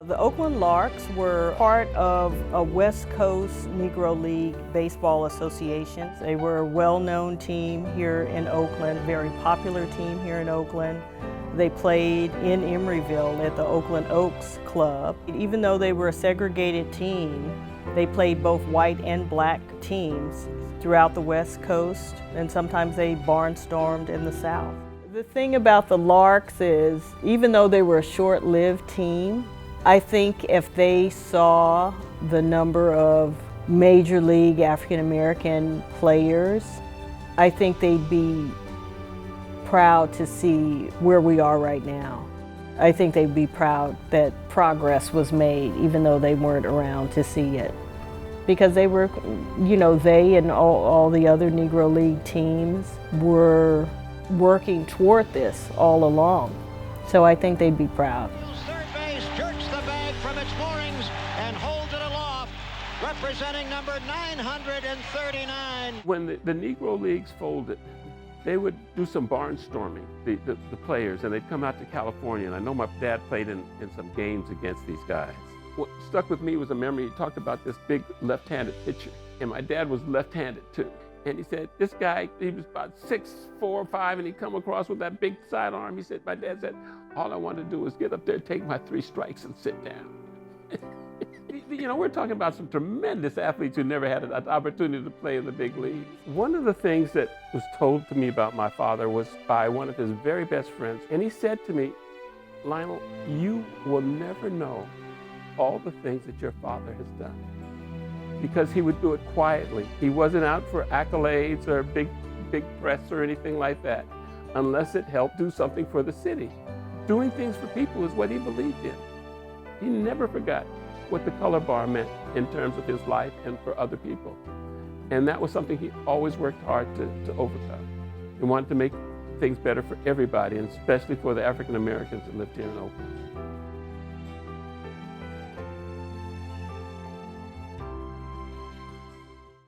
The Oakland Larks were part of a West Coast Negro League Baseball Association. They were a well-known team here in Oakland, very popular team here in Oakland. They played in Emeryville at the Oakland Oaks Club. Even though they were a segregated team, they played both white and black teams throughout the West Coast, and sometimes they barnstormed in the South. The thing about the Larks is, even though they were a short-lived team, I think if they saw the number of Major League African-American players, I think they'd be proud to see where we are right now. I think they'd be proud that progress was made, even though they weren't around to see it. Because they were, they and all the other Negro League teams were working toward this all along. So I think they'd be proud. Third base jerks the bag from its moorings and holds it aloft, representing number 939. When the Negro Leagues folded, they would do some barnstorming, the players, and they'd come out to California. And I know my dad played in some games against these guys. What stuck with me was a memory. He talked about this big left-handed pitcher, and my dad was left-handed too. And he said, this guy, he was about 6'4" or 5", and he'd come across with that big sidearm. He said, my dad said, all I wanted to do was get up there, take my 3 strikes, and sit down. We're talking about some tremendous athletes who never had an opportunity to play in the big leagues. One of the things that was told to me about my father was by one of his very best friends. And he said to me, Lionel, you will never know all the things that your father has done, because he would do it quietly. He wasn't out for accolades or big press or anything like that, unless it helped do something for the city. Doing things for people is what he believed in. He never forgot what the color bar meant in terms of his life and for other people. And that was something he always worked hard to overcome. He wanted to make things better for everybody, and especially for the African Americans that lived here in Oakland.